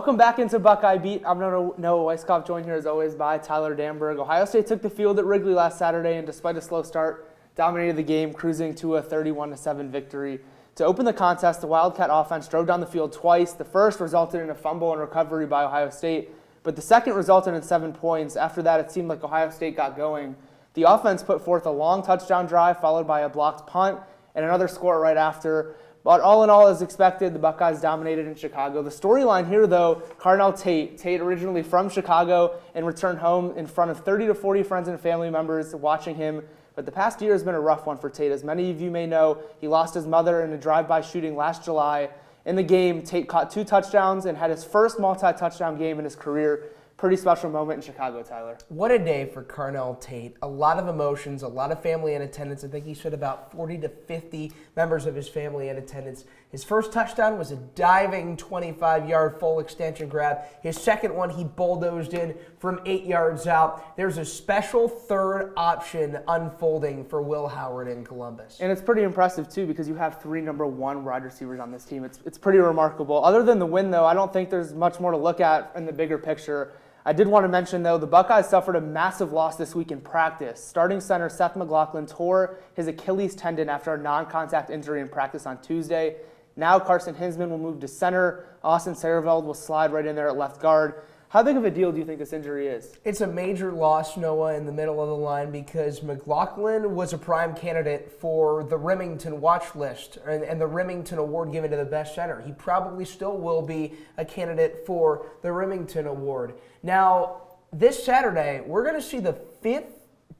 Welcome back into Buckeye Beat. I'm Noah Weiskopf, joined here as always by Tyler Danburg. Ohio State took the field at Wrigley last Saturday and despite a slow start, dominated the game, cruising to a 31-7 victory. To open the contest, the Wildcat offense drove down the field twice. The first resulted in a fumble and recovery by Ohio State, but the second resulted in 7 points. After that, it seemed like Ohio State got going. The offense put forth a long touchdown drive followed by a blocked punt and another score right after. But all in all, as expected, the Buckeyes dominated in Chicago. The storyline here, though, Carnell Tate originally from Chicago and returned home in front of 30 to 40 friends and family members watching him. But the past year has been a rough one for Tate. As many of you may know, he lost his mother in a drive-by shooting last July. In the game, Tate caught 2 touchdowns and had his first multi-touchdown game in his career. Pretty special moment in Chicago, Tyler. What a day for Carnell Tate. A lot of emotions, a lot of family in attendance. I think he said about 40 to 50 members of his family in attendance. His first touchdown was a diving 25-yard full extension grab. His second one, he bulldozed in from 8 yards out. There's a special third option unfolding for Will Howard in Columbus. And it's pretty impressive, too, because you have 3 number 1 wide receivers on this team. It's pretty remarkable. Other than the win, though, I don't think there's much more to look at in the bigger picture. I did want to mention, though, the Buckeyes suffered a massive loss this week in practice. Starting center Seth McLaughlin tore his Achilles tendon after a non-contact injury in practice on Tuesday. Now Carson Hinsman will move to center. Austin Sareveld will slide right in there at left guard. How big of a deal do you think this injury is? It's a major loss, Noah, in the middle of the line because McLaughlin was a prime candidate for the Remington watch list and the Remington Award given to the best center. He probably still will be a candidate for the Remington Award. Now, this Saturday, we're going to see the 5th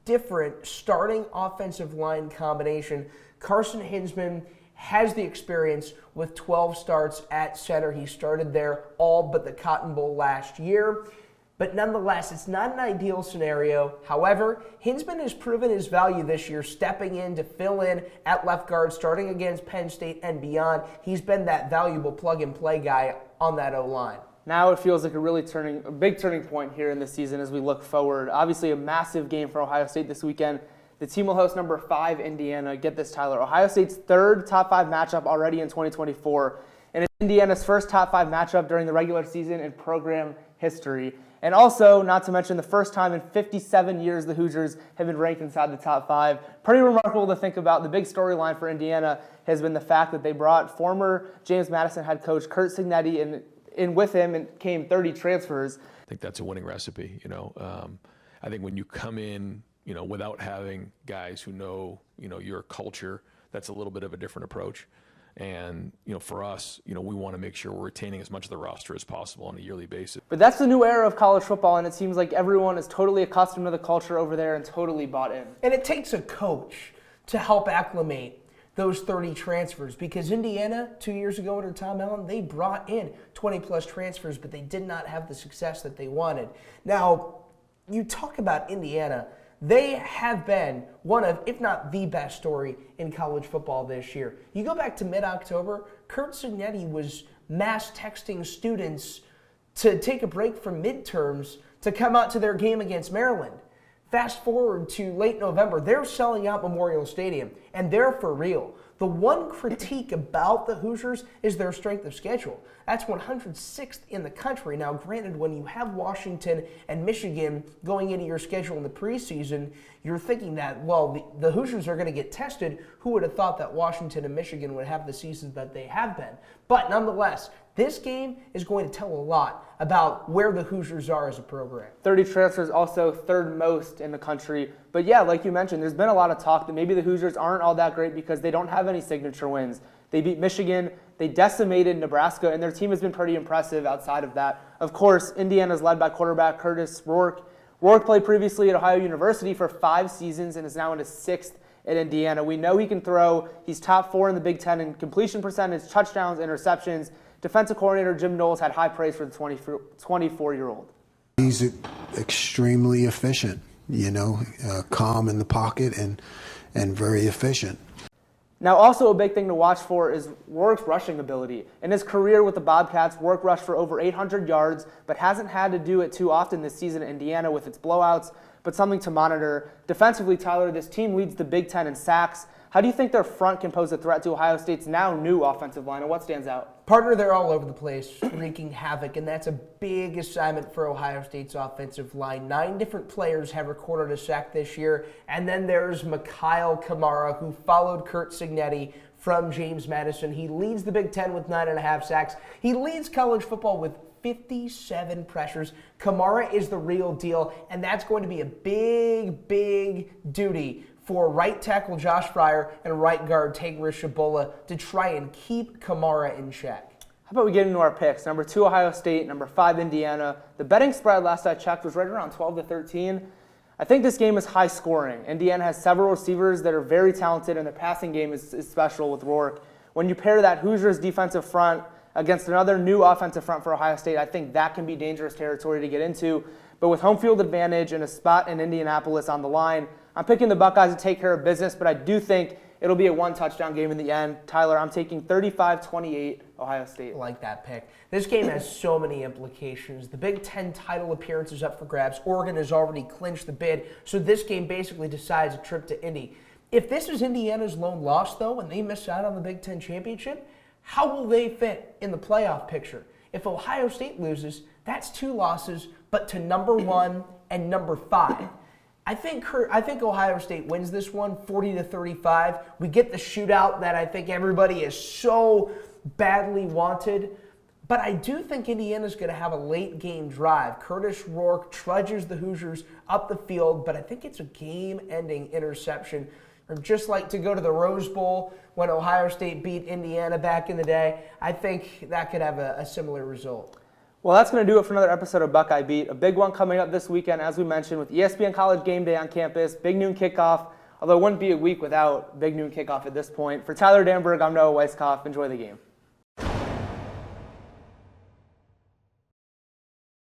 different starting offensive line combination. Carson Hinsman has the experience with 12 starts at center. He started there all but the Cotton Bowl last year. But nonetheless, it's not an ideal scenario. However, Hinsman has proven his value this year, stepping in to fill in at left guard, starting against Penn State and beyond. He's been that valuable plug-and-play guy on that O-line. Now it feels like a big turning point here in this season as we look forward. Obviously a massive game for Ohio State this weekend. The team will host number 5 Indiana. Get this, Tyler. Ohio State's 3rd top 5 matchup already in 2024. And it's Indiana's first top 5 matchup during the regular season in program history. And also, not to mention, the first time in 57 years the Hoosiers have been ranked inside the top 5. Pretty remarkable to think about. The big storyline for Indiana has been the fact that they brought former James Madison head coach Curt Cignetti in with him and came 30 transfers. I think that's a winning recipe. I think when you come in, without having guys who know, your culture, that's a little bit of a different approach. And, for us, we want to make sure we're retaining as much of the roster as possible on a yearly basis. But that's the new era of college football, and it seems like everyone is totally accustomed to the culture over there and totally bought in. And it takes a coach to help acclimate those 30 transfers because Indiana, 2 years ago under Tom Allen, they brought in 20-plus transfers, but they did not have the success that they wanted. Now, you talk about Indiana. They have been one of, if not the best story in college football this year. You go back to mid-October, Curt Cignetti was mass texting students to take a break from midterms to come out to their game against Maryland. Fast forward to late November, they're selling out Memorial Stadium, and they're for real. The one critique about the Hoosiers is their strength of schedule. That's 106th in the country. Now, granted, when you have Washington and Michigan going into your schedule in the preseason, you're thinking that, well, the Hoosiers are going to get tested. Who would have thought that Washington and Michigan would have the seasons that they have been? But nonetheless, this game is going to tell a lot about where the Hoosiers are as a program. 30 transfers, also 3rd most in the country. But yeah, like you mentioned, there's been a lot of talk that maybe the Hoosiers aren't all that great because they don't have any signature wins. They beat Michigan, they decimated Nebraska, and their team has been pretty impressive outside of that. Of course, Indiana's led by quarterback Curtis Rourke. Rourke played previously at Ohio University for 5 seasons and is now in his 6th at Indiana. We know he can throw. He's top 4 in the Big Ten in completion percentage, touchdowns, interceptions. Defensive coordinator Jim Knowles had high praise for the 24-year-old. He's extremely efficient, calm in the pocket and very efficient. Now, also a big thing to watch for is Rourke's rushing ability. In his career with the Bobcats, Rourke rushed for over 800 yards, but hasn't had to do it too often this season at Indiana with its blowouts, but something to monitor. Defensively, Tyler, this team leads the Big Ten in sacks. How do you think their front can pose a threat to Ohio State's now new offensive line, and what stands out? Partner, they're all over the place, wreaking havoc, and that's a big assignment for Ohio State's offensive line. 9 different players have recorded a sack this year, and then there's Mikhail Kamara, who followed Kurt Signetti from James Madison. He leads the Big Ten with 9.5 sacks. He leads college football with 57 pressures. Kamara is the real deal, and that's going to be a big, big duty for right tackle Josh Fryer and right guard Tegris Shabola to try and keep Kamara in check. How about we get into our picks? Number 2, Ohio State. Number 5, Indiana. The betting spread last I checked was right around 12-13. I think this game is high scoring. Indiana has several receivers that are very talented, and their passing game is special with Rourke. When you pair that Hoosiers defensive front against another new offensive front for Ohio State, I think that can be dangerous territory to get into. But with home field advantage and a spot in Indianapolis on the line, I'm picking the Buckeyes to take care of business, but I do think it'll be a 1-touchdown game in the end. Tyler, I'm taking 35-28 Ohio State. I like that pick. This game has so many implications. The Big Ten title appearance is up for grabs. Oregon has already clinched the bid, so this game basically decides a trip to Indy. If this is Indiana's lone loss, though, and they miss out on the Big Ten championship, how will they fit in the playoff picture? If Ohio State loses, that's 2 losses, but to number 1 and number 5. I think Ohio State wins this one 40-35. We get the shootout that I think everybody is so badly wanted. But I do think Indiana's going to have a late game drive. Curtis Rourke trudges the Hoosiers up the field, but I think it's a game-ending interception. I'd just like to go to the Rose Bowl when Ohio State beat Indiana back in the day. I think that could have a similar result. Well, that's going to do it for another episode of Buckeye Beat. A big one coming up this weekend, as we mentioned, with ESPN College Game Day on campus, big noon kickoff, although it wouldn't be a week without big noon kickoff at this point. For Tyler Danburg, I'm Noah Weiskopf. Enjoy the game.